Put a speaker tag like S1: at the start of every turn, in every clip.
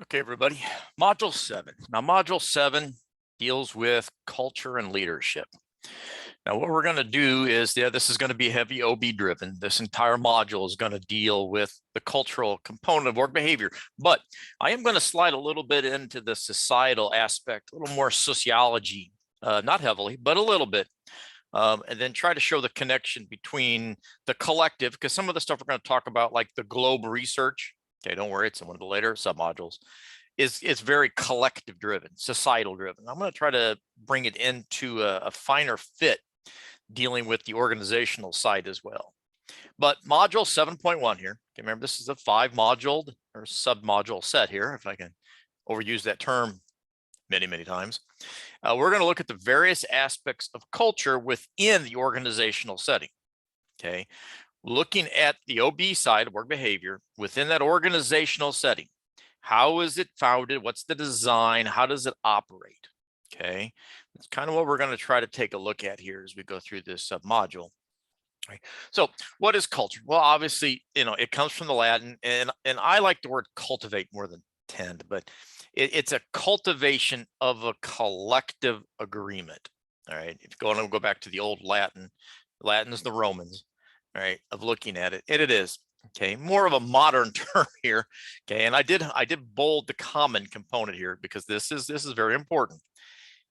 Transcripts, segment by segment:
S1: Okay, everybody. Module 7. Now, Module 7 deals with culture and leadership. Now, what we're going to do is, this is going to be heavy OB driven. This entire module is going to deal with the cultural component of work behavior. But I am going to slide a little bit into the societal aspect, a little more sociology, not heavily, but a little bit. And then try to show the connection between the collective, because some of the stuff we're going to talk about, like the globe research, okay, don't worry, it's in one of the later submodules, is very collective driven, societal driven. I'm going to try to bring it into a finer fit dealing with the organizational side as well. But module 7.1 here, okay, remember this is a 5-module or submodule set here, if I can overuse that term many times. We're going to look at the various aspects of culture within the organizational setting. Okay, looking at the OB side of work behavior within that organizational setting. How is it founded? What's the design? How does it operate? Okay, that's kind of what we're going to try to take a look at here as we go through this submodule. Right. So what is culture? Well, obviously, it comes from the Latin, and I like the word cultivate more than tend, but it's a cultivation of a collective agreement. All right. If you go back to the old Latin is the Romans, all right, of looking at it. And it is, okay, more of a modern term here. Okay. And I did bold the common component here because this is very important.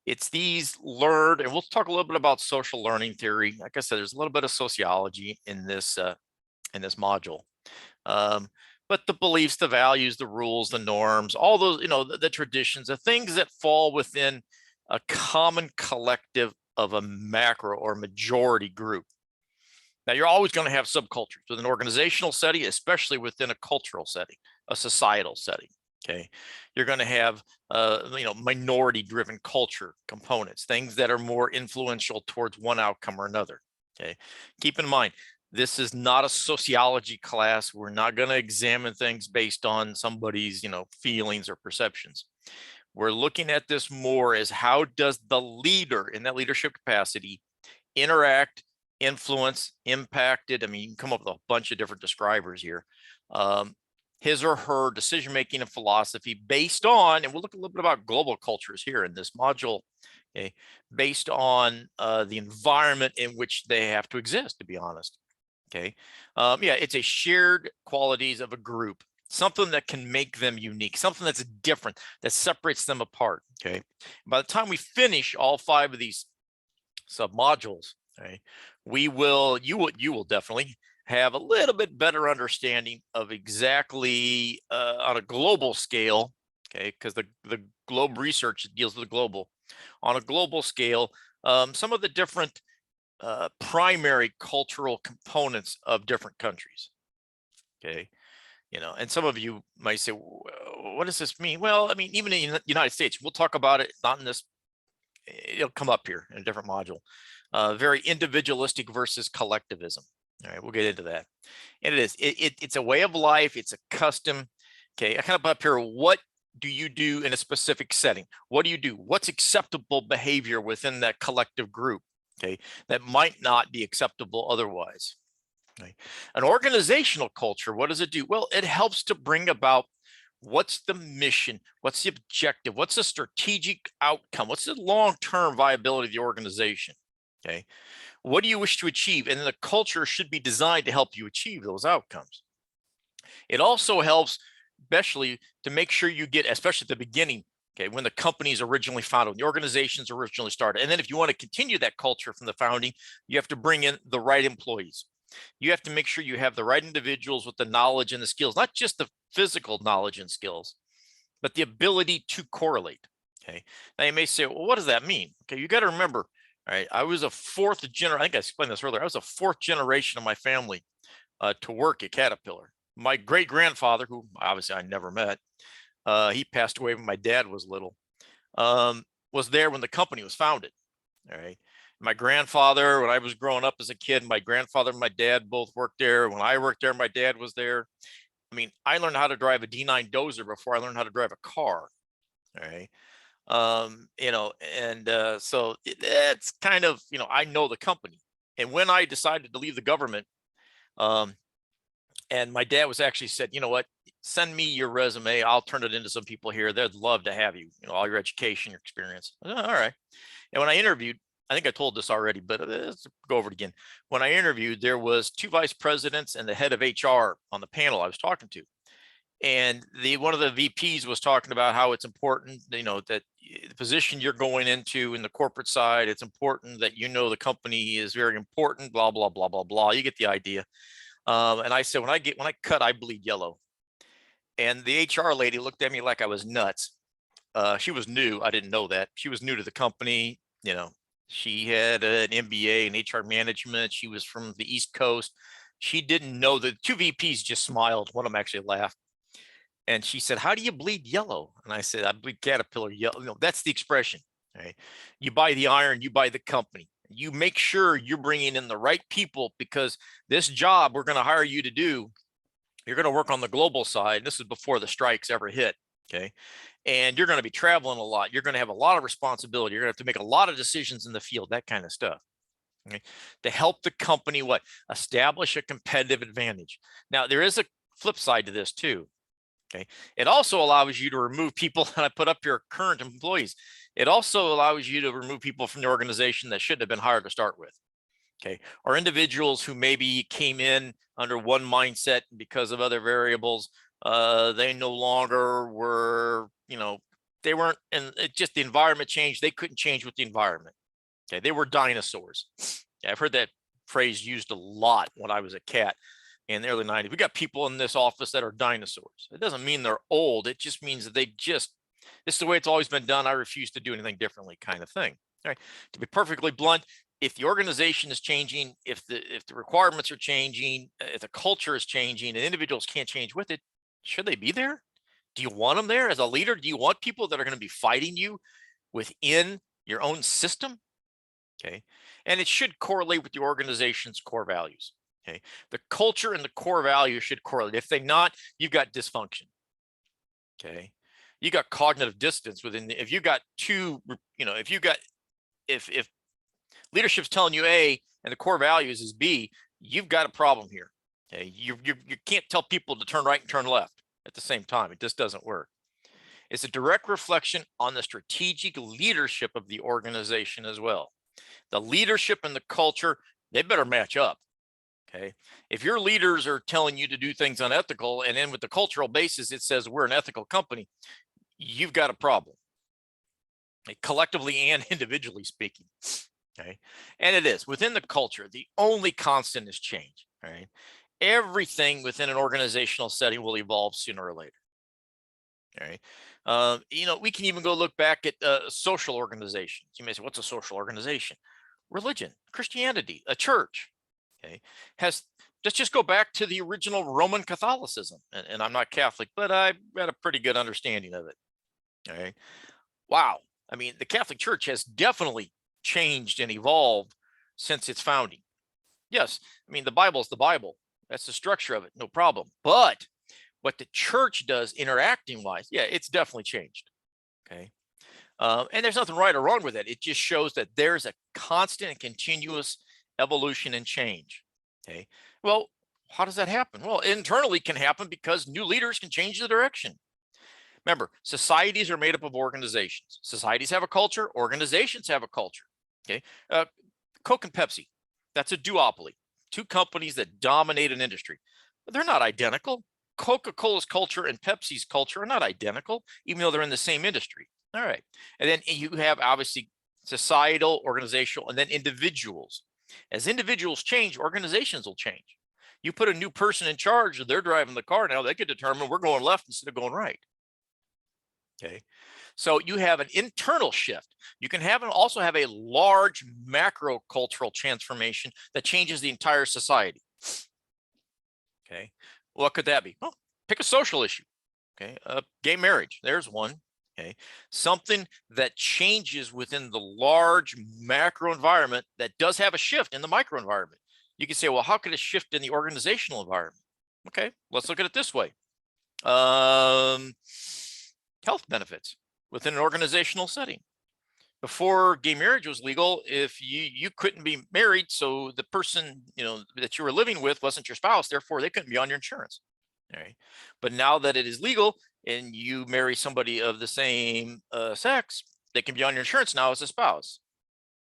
S1: It's these learned, and we'll talk a little bit about social learning theory. Like I said, there's a little bit of sociology in this module. But the beliefs, the values, the rules, the norms, all those, the traditions, the things that fall within a common collective of a macro or majority group. Now, you're always going to have subcultures with an organizational setting, especially within a cultural setting, a societal setting. Okay, you're going to have minority-driven culture components, things that are more influential towards one outcome or another. Okay, keep in mind, this is not a sociology class. We're not going to examine things based on somebody's, feelings or perceptions. We're looking at this more as how does the leader in that leadership capacity interact, influence, impacted. I mean, you can come up with a bunch of different describers here. His or her decision-making and philosophy based on, and we'll look a little bit about global cultures here in this module, okay, based on the environment in which they have to exist, to be honest. Okay, it's a shared qualities of a group, something that can make them unique, something that's different, that separates them apart. Okay, by the time we finish all 5 of these submodules, okay, you will definitely have a little bit better understanding of exactly on a global scale, okay, because the globe research deals with the global, on a global scale, some of the different primary cultural components of different countries. Okay, and some of you might say, what does this mean? Well, I mean, even in the United States, we'll talk about it, not in this, it'll come up here in a different module. Very individualistic versus collectivism. All right, we'll get into that. And it's a way of life. It's a custom. Okay, I kind of put up here, what do you do in a specific setting? What do you do? What's acceptable behavior within that collective group? Okay, that might not be acceptable otherwise. Okay. An organizational culture, what does it do? Well, it helps to bring about what's the mission, what's the objective, what's the strategic outcome, what's the long-term viability of the organization. Okay, what do you wish to achieve? And then the culture should be designed to help you achieve those outcomes. It also helps, especially to make sure you get, especially at the beginning, okay, when the company is originally founded, when the organization's originally started. And then if you want to continue that culture from the founding, you have to bring in the right employees. You have to make sure you have the right individuals with the knowledge and the skills, not just the physical knowledge and skills, but the ability to correlate. Okay. Now you may say, well, what does that mean? Okay, you got to remember, all right, I was a 4th generation, I think I explained this earlier, I was a 4th generation of my family to work at Caterpillar. My great-grandfather, who obviously I never met, he passed away when my dad was little, was there when the company was founded. All right. My grandfather, when I was growing up as a kid, my grandfather and my dad both worked there. When I worked there, my dad was there. I mean, I learned how to drive a D9 dozer before I learned how to drive a car. All right. So it's kind of, I know the company. And when I decided to leave the government, And my dad was actually said, you know what, send me your resume. I'll turn it into some people here. They'd love to have you, all your education, your experience. All right. And when I interviewed, I think I told this already, but let's go over it again. When I interviewed, there was 2 vice presidents and the head of HR on the panel I was talking to. And one of the VPs was talking about how it's important, that the position you're going into in the corporate side, it's important that the company is very important, blah, blah, blah, blah, blah. You get the idea. And I said, when I cut, I bleed yellow. And the HR lady looked at me like I was nuts. She was new. I didn't know that. She was new to the company. She had an MBA in HR management. She was from the East Coast. She didn't know. The 2 VPs just smiled. One of them actually laughed. And she said, how do you bleed yellow? And I said, I bleed caterpillar yellow. That's the expression. Right? You buy the iron, you buy the company. You make sure you're bringing in the right people, because this job we're going to hire you to do, you're going to work on the global side. This is before the strikes ever hit. Okay. And you're going to be traveling a lot. You're going to have a lot of responsibility. You're going to have to make a lot of decisions in the field, that kind of stuff. Okay. To help the company establish a competitive advantage. Now, there is a flip side to this too. Okay. It also allows you to remove people, and I put up your current employees. It also allows you to remove people from the organization that shouldn't have been hired to start with. Okay. Or individuals who maybe came in under one mindset because of other variables. They no longer were, they weren't, and it just, the environment changed. They couldn't change with the environment. Okay. They were dinosaurs. I've heard that phrase used a lot when I was a cat in the early 90s. We got people in this office that are dinosaurs. It doesn't mean they're old. It just means that this is the way it's always been done. I refuse to do anything differently, kind of thing. All right. To be perfectly blunt, if the organization is changing, if the requirements are changing, if the culture is changing and individuals can't change with it, should they be there? Do you want them there as a leader? Do you want people that are going to be fighting you within your own system? Okay. And it should correlate with the organization's core values. Okay. The culture and the core values should correlate. If they're not, you've got dysfunction. Okay. You got cognitive dissonance within if you got if leadership's telling you A and the core values is B, you've got a problem here. Okay. You can't tell people to turn right and turn left at the same time. It just doesn't work. It's a direct reflection on the strategic leadership of the organization as well. The leadership and the culture, they better match up. Okay. If your leaders are telling you to do things unethical, and then with the cultural basis, it says we're an ethical company, you've got a problem, collectively and individually speaking. Okay. And it is within the culture. The only constant is change. Right. Everything within an organizational setting will evolve sooner or later. All right. We can even go look back at social organizations. You may say, what's a social organization? Religion, Christianity, a church. Okay. Let's just go back to the original Roman Catholicism. And I'm not Catholic, but I've got a pretty good understanding of it. All right. Wow. I mean, the Catholic Church has definitely changed and evolved since its founding. Yes. I mean, the Bible is the Bible. That's the structure of it. No problem. But what the church does interacting wise, yeah, it's definitely changed. Okay. And there's nothing right or wrong with it. It just shows that there's a constant and continuous evolution and change. Okay. Well, how does that happen? Well, internally can happen because new leaders can change the direction. Remember, societies are made up of organizations. Societies have a culture. Organizations have a culture. Okay. Coke and Pepsi, that's a duopoly. 2 companies that dominate an industry. But they're not identical. Coca-Cola's culture and Pepsi's culture are not identical, even though they're in the same industry. All right. And then you have obviously societal, organizational, and then individuals. As individuals change, organizations will change. You put a new person in charge, they're driving the car now, they could determine we're going left instead of going right. Okay. So you have an internal shift. You can also have a large macro cultural transformation that changes the entire society. Okay. What could that be? Well, pick a social issue. Okay. Gay marriage. There's one. Okay. Something that changes within the large macro environment that does have a shift in the micro environment. You can say, well, how could it shift in the organizational environment? Okay. Let's look at it this way. Health benefits within an organizational setting. Before gay marriage was legal, if you couldn't be married, so the person, you know, that you were living with wasn't your spouse, therefore they couldn't be on your insurance. All right. But now that it is legal and you marry somebody of the same sex, they can be on your insurance now as a spouse.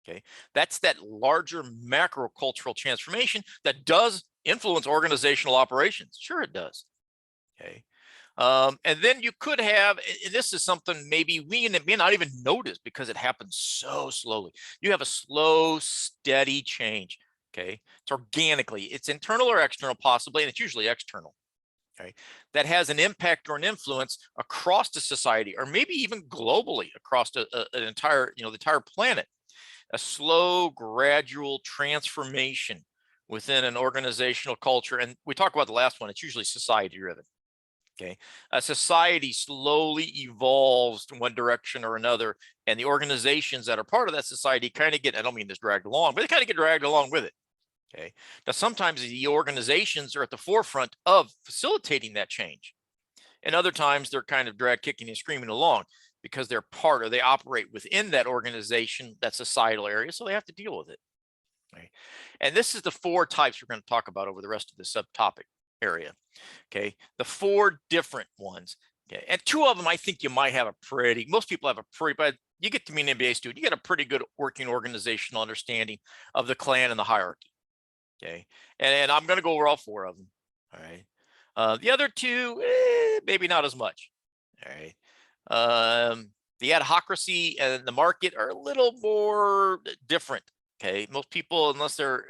S1: Okay. That's that larger macro cultural transformation that does influence organizational operations. Sure, it does. Okay. And then you could have, and this is something maybe we may not even notice because it happens so slowly. You have a slow, steady change. Okay. It's organically, it's internal or external, possibly, and it's usually external. Okay. That has an impact or an influence across the society, or maybe even globally across an entire, you know, the entire planet. A slow, gradual transformation within an organizational culture. And we talk about the last one, it's usually society driven. Okay. A society slowly evolves in one direction or another, and the organizations that are part of that society kind of get, I don't mean this dragged along, but they kind of get dragged along with it. Okay. Now, sometimes the organizations are at the forefront of facilitating that change. And other times they're kind of drag kicking and screaming along because they're part, or they operate within that organization, that societal area. So they have to deal with it. Right. And this is the 4 types we're going to talk about over the rest of the subtopic area. Okay. The 4 different ones. Okay. And 2 of them, I think you might have a pretty, most people have a pretty, but you get to be an MBA student, you get a pretty good working organizational understanding of the clan and the hierarchy. Okay. And I'm going to go over all 4 of them. All right. The other 2, maybe not as much. All right. The adhocracy and the market are a little more different. Okay. Most people, unless they're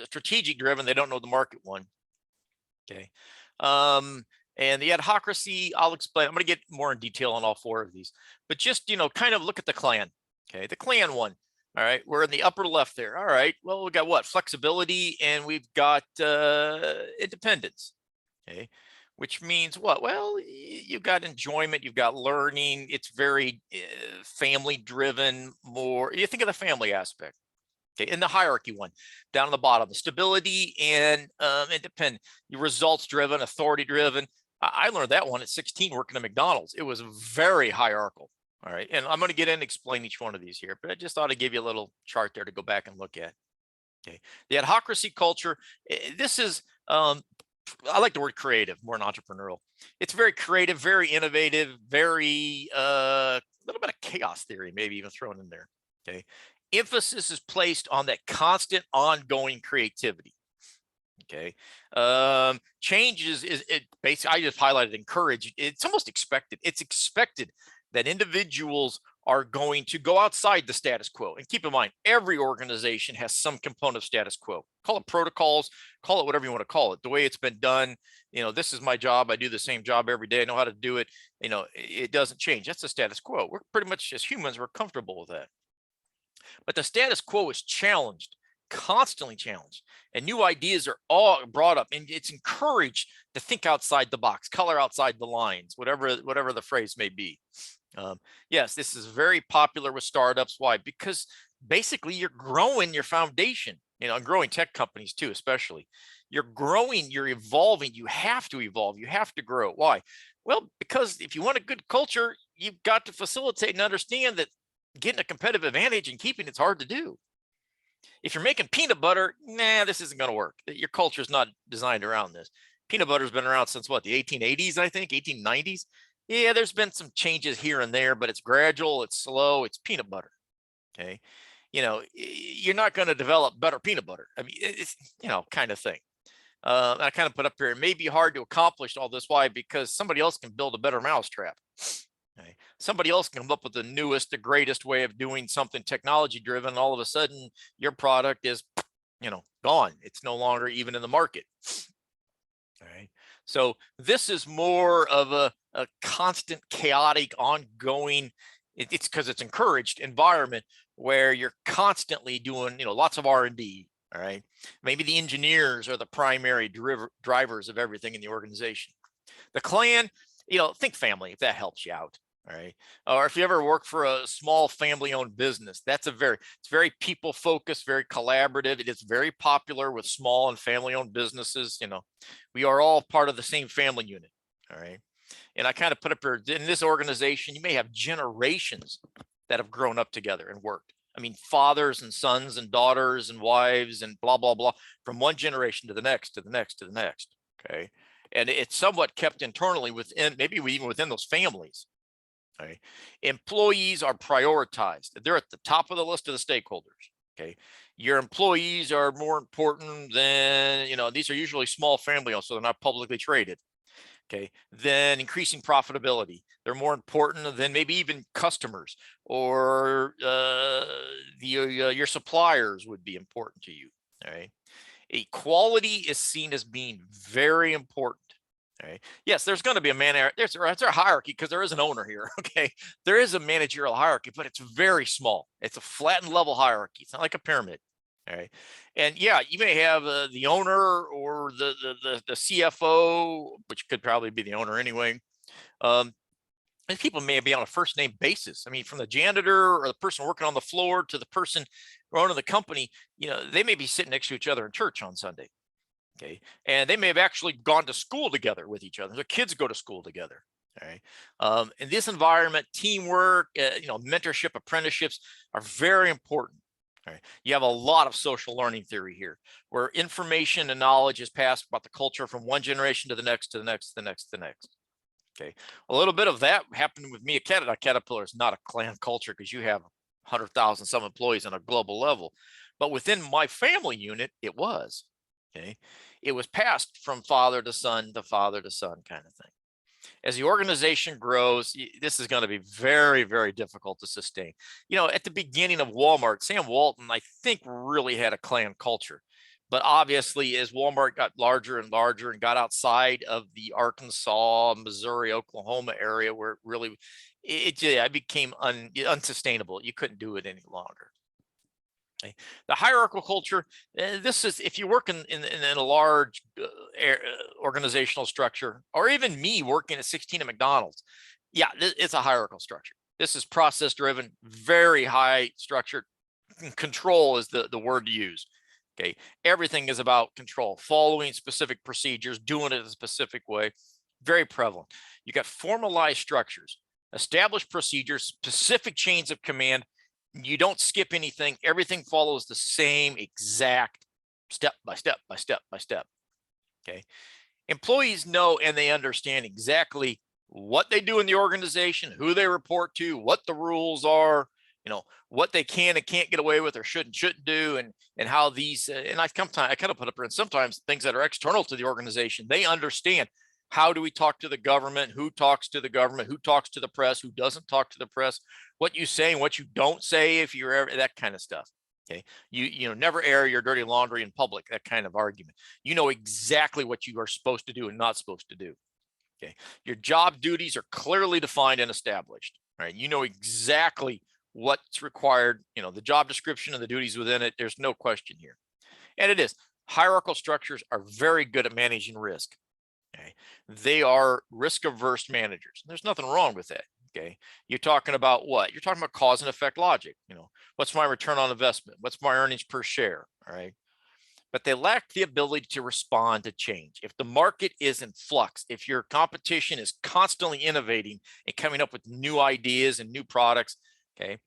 S1: strategic driven, they don't know the market one. Okay. And the adhocracy, I'll explain. I'm going to get more in detail on all 4 of these, but just, you know, kind of look at the clan. Okay. The clan one. All right. We're in the upper left there. All right. Well, we got what? Flexibility, and we've got independence. Okay. Which means what? Well, you've got enjoyment, you've got learning. It's very family driven, more. You think of the family aspect. Okay. In the hierarchy one, down on the bottom, the stability and independent, results driven, authority driven. I learned that one at 16 working at McDonald's. It was very hierarchical. All right. And I'm going to get in and explain each one of these here, but I just thought I'd give you a little chart there to go back and look at. Okay. The adhocracy culture, this is, I like the word creative more than entrepreneurial. It's very creative, very innovative, very, little bit of chaos theory, maybe even thrown in there. Okay. Emphasis is placed on that constant ongoing creativity. Okay. Change is it basically, I just highlighted encourage. It's almost expected. It's expected that individuals are going to go outside the status quo. And keep in mind, every organization has some component of status quo. Call it protocols, call it whatever you want to call it. The way it's been done, you know, this is my job. I do the same job every day. I know how to do it. You know, it doesn't change. That's the status quo. We're pretty much, as humans, we're comfortable with that. But the status quo is challenged, constantly challenged, and new ideas are all brought up, and it's encouraged to think outside the box, color outside the lines, whatever the phrase may be. Yes, this is very popular with startups. Why? Because basically you're growing your foundation, you know, and growing tech companies too, especially. You're growing, you're evolving, you have to evolve, you have to grow. Why? Well, because if you want a good culture, you've got to facilitate and understand that getting a competitive advantage and keeping it's hard to do. If you're making peanut butter, nah, this isn't going to work. Your culture is not designed around this. Peanut butter's been around since what, the 1880s, I think, 1890s. Yeah, there's been some changes here and there, but it's gradual, it's slow, it's peanut butter. Okay. You know, you're not going to develop better peanut butter. I mean, it's, you know, kind of thing. I kind of put up here, it may be hard to accomplish all this. Why? Because somebody else can build a better mousetrap. Okay. Somebody else can come up with the newest, the greatest way of doing something technology driven. And all of a sudden your product is, you know, gone. It's no longer even in the market. All right. So this is more of a constant, chaotic, ongoing, it's because it's encouraged environment where you're constantly doing, you know, lots of R&D. All right. Maybe the engineers are the primary drivers of everything in the organization. The clan, you know, think family, if that helps you out. All right. Or if you ever work for a small family owned business, it's very people focused, very collaborative. It is very popular with small and family owned businesses. You know, we are all part of the same family unit. All right. And I kind of put up here in this organization, you may have generations that have grown up together and worked. I mean, fathers and sons and daughters and wives and blah, blah, blah, from one generation to the next, to the next, to the next. Okay. And it's somewhat kept internally within, maybe even within those families. Okay. Employees are prioritized. They're at the top of the list of the stakeholders. Okay. Your employees are more important than, these are usually small family, so they're not publicly traded. Okay. Then increasing profitability. They're more important than maybe even customers or your suppliers would be important to you. All right. Equality is seen as being very important. Okay. Yes, there's going to be a there's a hierarchy because there is an owner here. Okay. There is a managerial hierarchy, but it's very small. It's a flattened level hierarchy. It's not like a pyramid. All right. And yeah, you may have the owner or the CFO, which could probably be the owner anyway. And people may be on a first name basis. I mean, from the janitor or the person working on the floor to the person running the company, they may be sitting next to each other in church on Sunday. Okay. And they may have actually gone to school together with each other. Their kids go to school together. All right. In this environment, teamwork, mentorship, apprenticeships are very important. All right. You have a lot of social learning theory here, where information and knowledge is passed about the culture from one generation to the next, to the next, to the next, to the next. Okay. A little bit of that happened with me at Caterpillar. Caterpillar is not a clan culture because you have 100,000 some employees on a global level. But within my family unit, it was. Okay. It was passed from father to son kind of thing. As the organization grows, this is going to be very, very difficult to sustain. At the beginning of Walmart, Sam Walton, I think, really had a clan culture. But obviously, as Walmart got larger and larger and got outside of the Arkansas, Missouri, Oklahoma area, where it became unsustainable. You couldn't do it any longer. Okay. The hierarchical culture, this is if you work in a large organizational structure, or even me working at 16 at McDonald's, yeah, it's a hierarchical structure. This is process driven, very high structured. Control is the word to use. Okay, everything is about control, following specific procedures, doing it a specific way, very prevalent. You got formalized structures, established procedures, specific chains of command. You don't skip anything. Everything follows the same exact step by step by step by step. Okay. Employees know and they understand exactly what they do in the organization, who they report to, what the rules are, what they can and can't get away with or shouldn't do, and how these, and I kind of put up there, and sometimes things that are external to the organization, they understand. How do we talk to the government? Who talks to the government? Who talks to the press? Who doesn't talk to the press? What you say and what you don't say, if you're ever, that kind of stuff. Okay. You never air your dirty laundry in public, that kind of argument. You know exactly what you are supposed to do and not supposed to do. Okay. Your job duties are clearly defined and established. Right. You know exactly what's required, the job description and the duties within it. There's no question here. And it is. Hierarchical structures are very good at managing risk. Okay. They are risk averse managers. There's nothing wrong with that. Okay. You're talking about what? You're talking about cause and effect logic. What's my return on investment? What's my earnings per share? All right. But they lack the ability to respond to change. If the market is in flux, if your competition is constantly innovating and coming up with new ideas and new products, okay,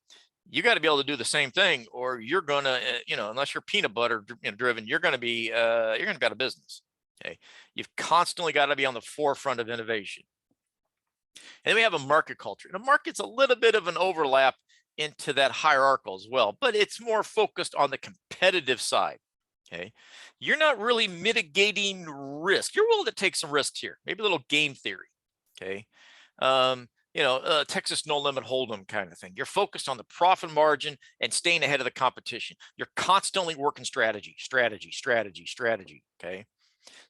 S1: you got to be able to do the same thing, or you're going to, unless you're peanut butter driven, you're going to be out of business. Okay. You've constantly got to be on the forefront of innovation. And then we have a market culture. And a market's a little bit of an overlap into that hierarchical as well, but it's more focused on the competitive side. Okay. You're not really mitigating risk. You're willing to take some risks here, maybe a little game theory. Okay. Texas no limit hold'em kind of thing. You're focused on the profit margin and staying ahead of the competition. You're constantly working strategy. Okay.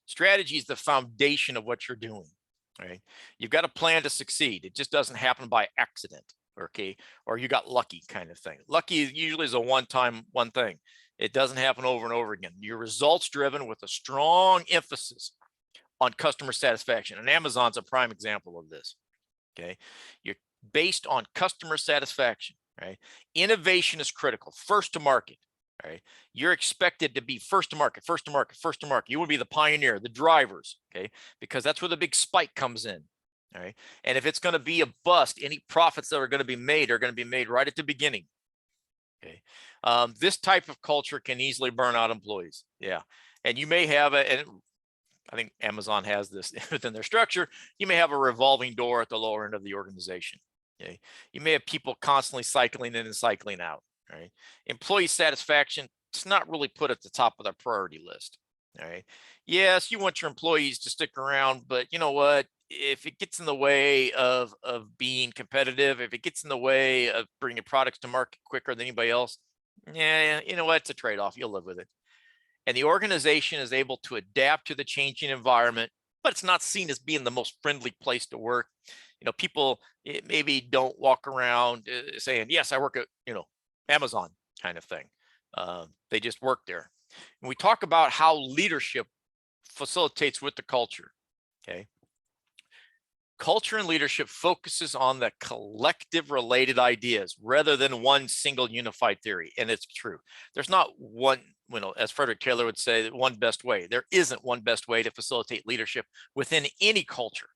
S1: Strategy is the foundation of what you're doing, right? You've got a plan to succeed. It just doesn't happen by accident, okay? Or you got lucky kind of thing. Lucky usually is a one thing. It doesn't happen over and over again. You're results driven with a strong emphasis on customer satisfaction. And Amazon's a prime example of this, okay? You're based on customer satisfaction, right? Innovation is critical, first to market. Right. You're expected to be first to market. You want to be the pioneer, the drivers, okay? Because that's where the big spike comes in. All right. And if it's going to be a bust, any profits that are going to be made are going to be made right at the beginning. Okay. This type of culture can easily burn out employees. Yeah. And you may have and I think Amazon has this within their structure. You may have a revolving door at the lower end of the organization. Okay. You may have people constantly cycling in and cycling out. Right. Employee satisfaction, it's not really put at the top of their priority list. All right. Yes, you want your employees to stick around, but you know what? If it gets in the way of being competitive, if it gets in the way of bringing products to market quicker than anybody else, yeah, you know what? It's a trade-off. You'll live with it. And the organization is able to adapt to the changing environment, but it's not seen as being the most friendly place to work. You know, people maybe don't walk around saying, "Yes, I work at Amazon," kind of thing. They just work there. And we talk about how leadership facilitates with the culture. Okay. Culture and leadership focuses on the collective related ideas rather than one single unified theory. And it's true. There's not one, as Frederick Taylor would say, one best way. There isn't one best way to facilitate leadership within any culture.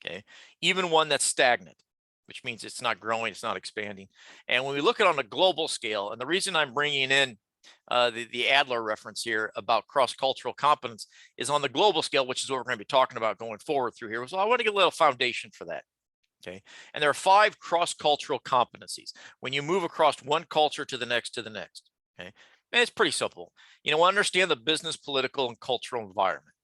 S1: Okay. Even one that's stagnant, which means it's not growing, it's not expanding. And when we look at it on a global scale, and the reason I'm bringing in the Adler reference here about cross-cultural competence is on the global scale, which is what we're going to be talking about going forward through here. So I want to get a little foundation for that. Okay. And there are 5 cross-cultural competencies when you move across one culture to the next. Okay. And it's pretty simple. Understand the business, political, and cultural environment.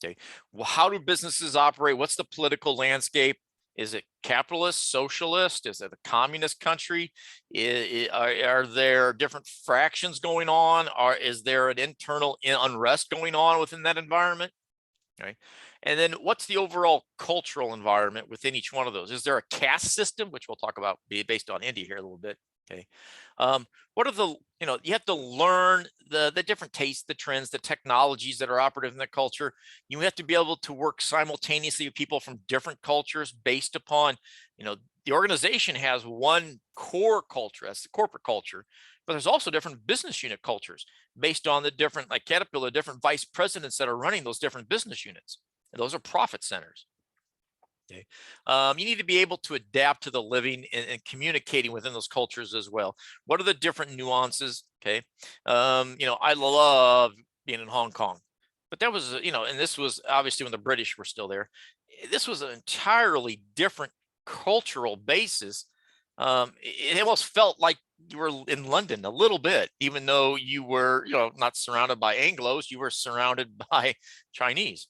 S1: Okay. Well, how do businesses operate? What's the political landscape? Is it capitalist, socialist? Is it a communist country? Are there different fractions going on? Is there an internal unrest going on within that environment? Okay. And then what's the overall cultural environment within each one of those? Is there a caste system, which we'll talk about based on India here a little bit? Okay. What are the, you have to learn the different tastes, the trends, the technologies that are operative in the culture. You have to be able to work simultaneously with people from different cultures based upon, the organization has one core culture, that's the corporate culture, but there's also different business unit cultures based on the different, like Caterpillar, different vice presidents that are running those different business units. And those are profit centers. Okay. You need to be able to adapt to the living and communicating within those cultures as well. What are the different nuances? Okay. I love being in Hong Kong, but that was, and this was obviously when the British were still there. This was an entirely different cultural basis. It almost felt like you were in London a little bit, even though you were, not surrounded by Anglos, you were surrounded by Chinese.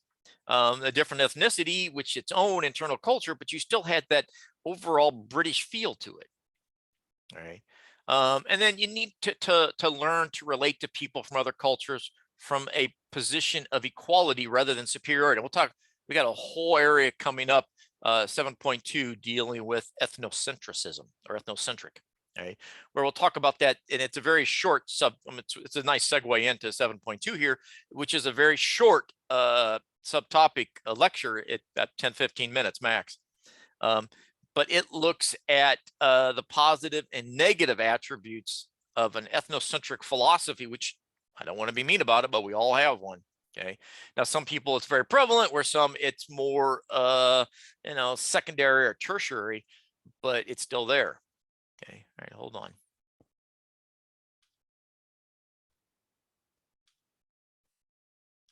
S1: A different ethnicity, which its own internal culture, but you still had that overall British feel to it. All right. And then you need to learn to relate to people from other cultures from a position of equality rather than superiority. We got a whole area coming up, 7.2, dealing with ethnocentrism or ethnocentric. Right, where we'll talk about that, and it's a very short it's a nice segue into 7.2 here, which is a very short subtopic lecture at 10-15 minutes max. But it looks at the positive and negative attributes of an ethnocentric philosophy, which I don't want to be mean about it, but we all have one. Okay. Now, some people it's very prevalent, where some it's more secondary or tertiary, but it's still there. Okay. All right. Hold on.